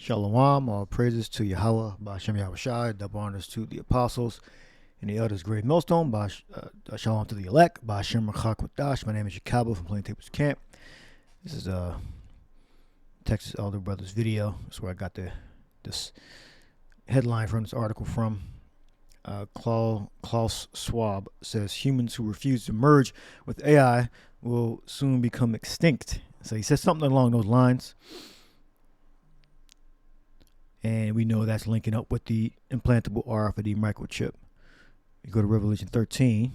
Shalom, all praises to Yahweh, Ba'Shem Yahushai, double honors to the apostles and the elders, great Millstone, Shalom to the elect, Ba'Shem Rachak Wadash. My name is Jacobo from Plaintables Camp. This is Texas Elder Brothers video. That's where I got this headline from, this article from. Klaus Schwab says humans who refuse to merge with AI will soon become extinct. So he says something along those lines. And we know that's linking up with the implantable RFID microchip. You go to Revelation 13.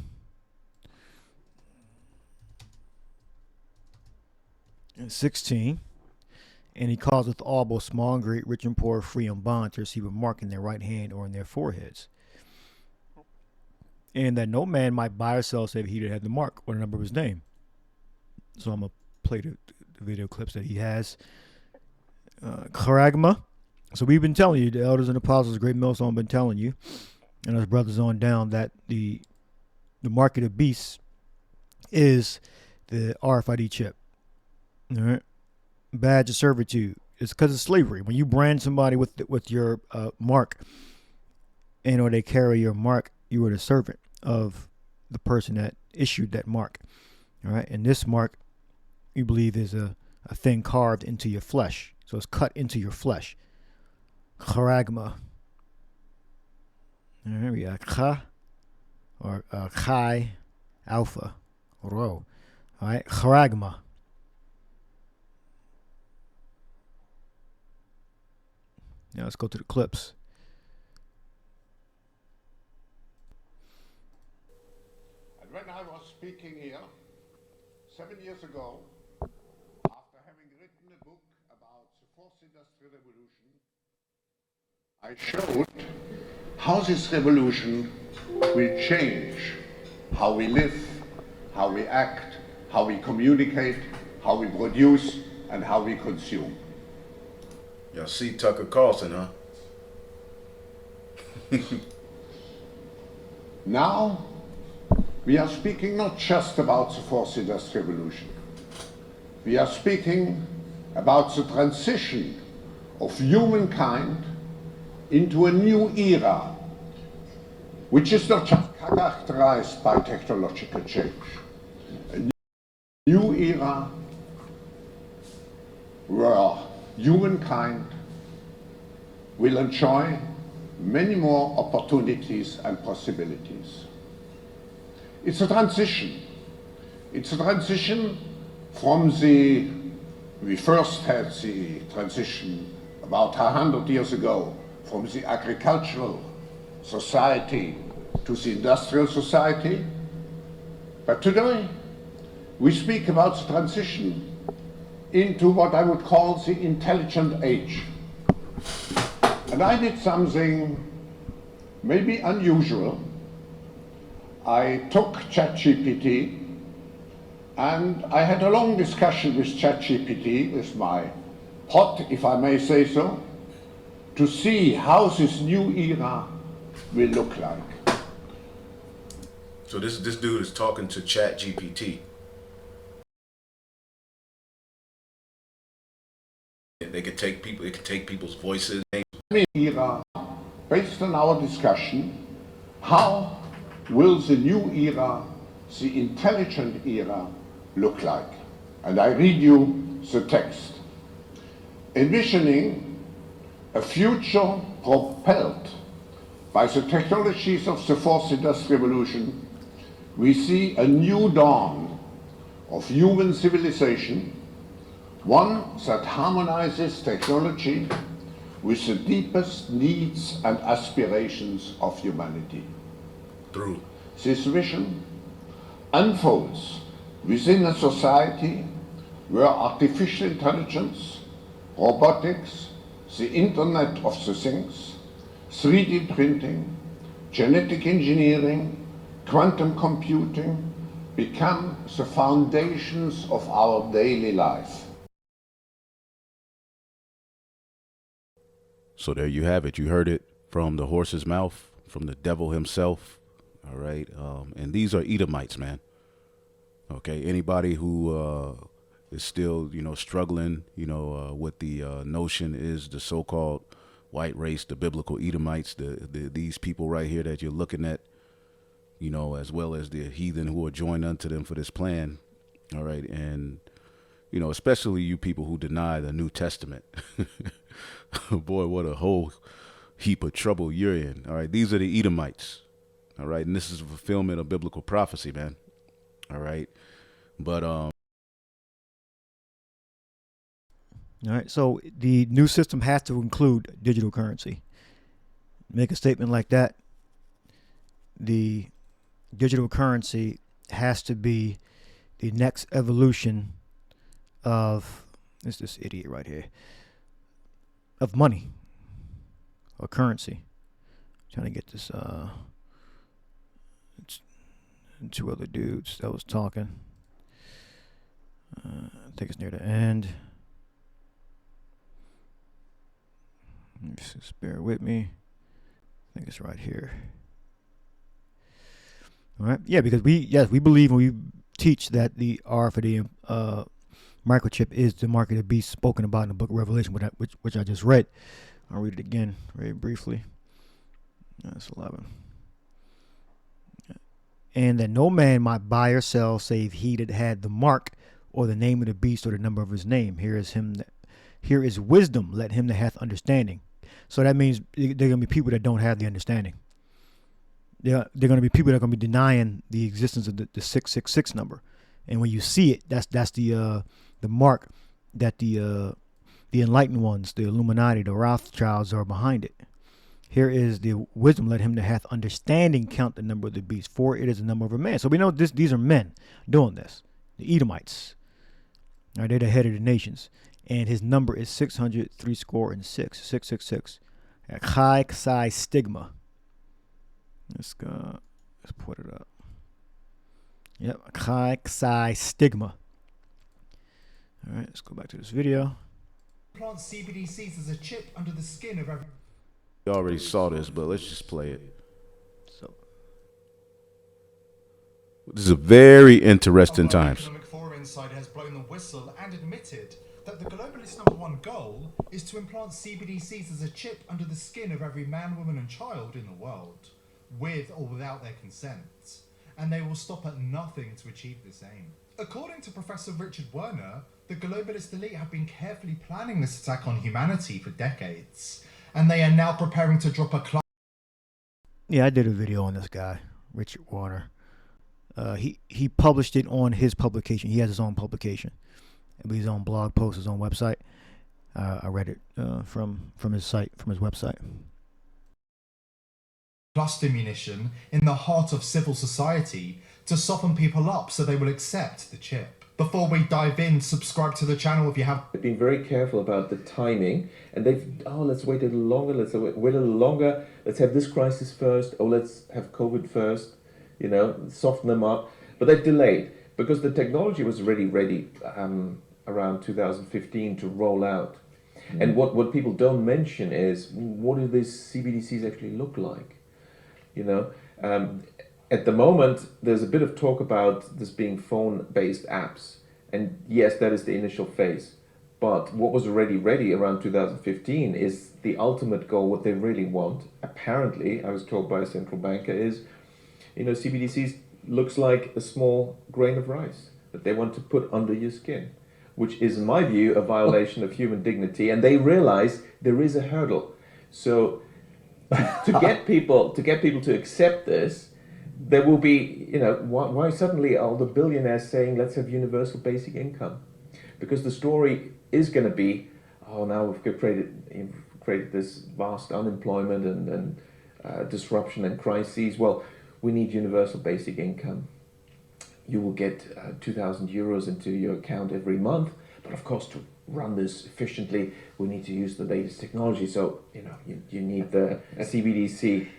And 16. And he causeth all, both small and great, rich and poor, free and bond, to receive a mark in their right hand or in their foreheads. And that no man might buy or sell save he that had the mark or the number of his name. So I'm going to play the video clips that he has. Charagma. So we've been telling you, the elders and apostles, great Millstone, been telling you, and us brothers on down, that the mark of the beast is the RFID chip. All right, badge of servitude. It's because of slavery. When you brand somebody with your mark, and or they carry your mark, you are the servant of the person that issued that mark. All right, and this mark, you believe, is a thing carved into your flesh. So it's cut into your flesh. Charagma. There we are. Cha or Chi Alpha Rho. All right, Charagma. Now let's go to the clips. And when I was speaking here 7 years ago, after having written a book about the fourth industrial revolution, I showed how this revolution will change how we live, how we act, how we communicate, how we produce, and how we consume. Y'all see Tucker Carlson, huh? Now, we are speaking not just about the fourth industrial revolution. We are speaking about the transition of humankind into a new era, which is not just characterized by technological change. A new era where humankind will enjoy many more opportunities and possibilities. It's a transition. It's a transition from we first had the transition about 100 years ago, from the agricultural society to the industrial society. But today, we speak about the transition into what I would call the intelligent age. And I did something maybe unusual. I took ChatGPT and I had a long discussion with ChatGPT, with my pot, if I may say so, to see how this new era will look like. So this dude is talking to ChatGPT. They could take people. It could take people's voices. Era, based on our discussion, how will the new era, the intelligent era, look like? And I read you the text. Envisioning a future propelled by the technologies of the fourth industrial revolution, we see a new dawn of human civilization, one that harmonizes technology with the deepest needs and aspirations of humanity. True. This vision unfolds within a society where artificial intelligence, robotics, the Internet of the Things, 3D printing, genetic engineering, quantum computing become the foundations of our daily life. So there you have it. You heard it from the horse's mouth, from the devil himself. All right. And these are Edomites, man. Okay. Anybody who is still, struggling, with the notion is the so-called white race, the biblical Edomites, these people right here that you're looking at, as well as the heathen who are joined unto them for this plan. All right. And, especially you people who deny the New Testament. Boy, what a whole heap of trouble you're in. All right. These are the Edomites. All right. And this is a fulfillment of biblical prophecy, man. All right. But, All right. So the new system has to include digital currency. Make a statement like that. The digital currency has to be the next evolution of this idiot right here of money or currency. Trying to get this two other dudes that was talking. I think it's near the end. Just bear with me. I think it's right here. All right. Yeah, because we believe and we teach that the RFID microchip is the mark of the beast spoken about in the book of Revelation, which I just read. I'll read it again very briefly. That's 11. And that no man might buy or sell save he that had the mark or the name of the beast or the number of his name. Here is wisdom. Let him that hath understanding. So that means there are going to be people that don't have the understanding. They're going to be people that are going to be denying the existence of the 666 number. And when you see it, that's the mark that the enlightened ones, the Illuminati, the Rothschilds are behind it. Here is the wisdom. Let him that hath understanding count the number of the beast, for it is the number of a man. So we know these are men doing this. The Edomites. All right, they're the head of the nations. And his number is 636. 666. Chi Psi Stigma. Let's put it up. Yep, Chi Psi Stigma. All right, let's go back to this video. Plant CBDCs as a chip under the skin of every. you already saw this, but let's just play it. So this is a very interesting times. Economic Forum Insider has blown the whistle and admitted that the globalist #1 goal is to implant CBDCs as a chip under the skin of every man, woman and child in the world, with or without their consent, and they will stop at nothing to achieve this aim. According to Professor Richard Werner, the globalist elite have been carefully planning this attack on humanity for decades, and they are now preparing to drop a yeah, I did a video on this guy, Richard Werner. He published it on his publication. He has his own publication. It'll be his own blog post, his own website. I read it from his site, from his website. cluster munition in the heart of civil society to soften people up so they will accept the chip. Before we dive in, subscribe to the channel if you have. They've been very careful about the timing, and let's wait a little longer, let's have this crisis first, let's have COVID first, soften them up. But they've delayed because the technology was already ready around 2015 to roll out. Mm-hmm. And what people don't mention is, what do these CBDCs actually look like? At the moment, there's a bit of talk about this being phone-based apps. And yes, that is the initial phase. But what was already ready around 2015 is the ultimate goal. What they really want, apparently, I was told by a central banker, is, CBDCs looks like a small grain of rice that they want to put under your skin, which is, in my view, a violation of human dignity. And they realize there is a hurdle. So to get people to accept this, there will be, why suddenly are the billionaires saying, let's have universal basic income? Because the story is going to be, now we've created this vast unemployment and disruption and crises. Well, we need universal basic income. You will get 2,000 euros into your account every month. But of course, to run this efficiently, we need to use the latest technology. So, you need the CBDC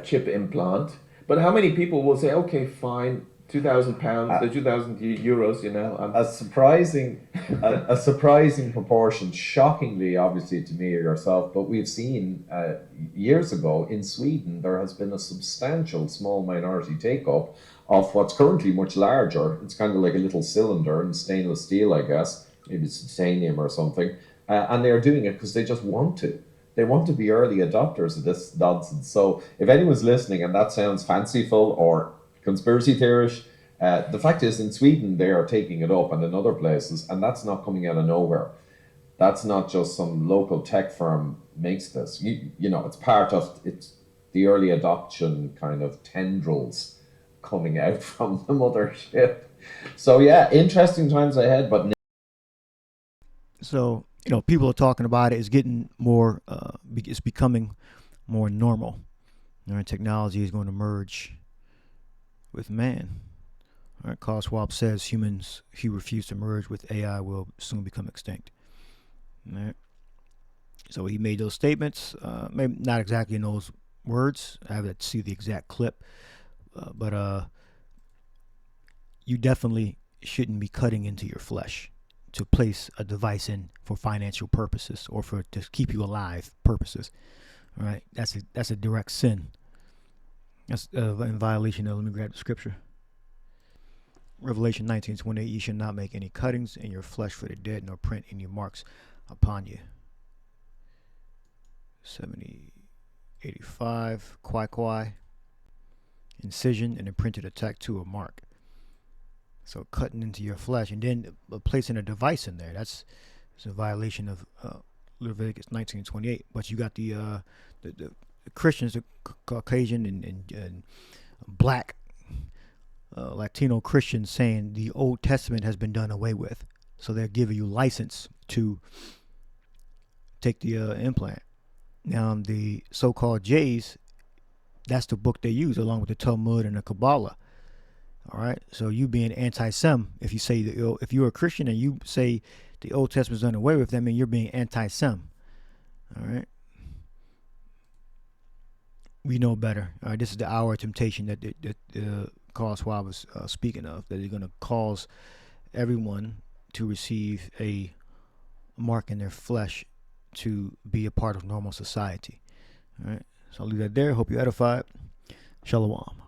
chip implant. But how many people will say, okay, fine, £2,000, 2,000 euros, a surprising proportion, shockingly, obviously, to me or yourself, but we've seen years ago in Sweden, there has been a substantial small minority take-up of what's currently much larger. It's kind of like a little cylinder in stainless steel, I guess. Maybe it's titanium or something. And they're doing it because they just want to. They want to be early adopters of this nonsense. So if anyone's listening and that sounds fanciful or conspiracy theorish, the fact is in Sweden they are taking it up and in other places, and that's not coming out of nowhere. That's not just some local tech firm makes this. You know, it's part of it's the early adoption kind of tendrils coming out from the mothership. So yeah, interesting times ahead, but So, you know, people are talking about it. It's getting more, it's becoming more normal. All right, technology is going to merge with man. All right, Carl Schwab says humans who refuse to merge with AI will soon become extinct. All right. So he made those statements, maybe not exactly in those words. I have to see the exact clip, but you definitely shouldn't be cutting into your flesh to place a device in for financial purposes or for to keep you alive purposes. All right, that's a direct sin. That's in violation of. Let me grab the scripture. Revelation 19:28. You shall not make any cuttings in your flesh for the dead, nor print any marks upon you. 70:85. Kwai. Incision and imprinted a tattoo or mark. So cutting into your flesh and then placing a device in there, that's a violation of Leviticus 19:28. But you got the Christians, the Caucasian and black Latino Christians saying the Old Testament has been done away with. So they're giving you license to take the implant. Now the so-called Jays, that's the book they use along with the Talmud and the Kabbalah. All right, so you being anti-Sem, if you say that, if you're a Christian and you say the Old Testament's done away with, that means you're being anti-Sem. All right, we know better. All right, this is the hour of temptation that Carl Schwab was speaking of. That they're going to cause everyone to receive a mark in their flesh to be a part of normal society. All right, so I'll leave that there. Hope you're edified. Shalom.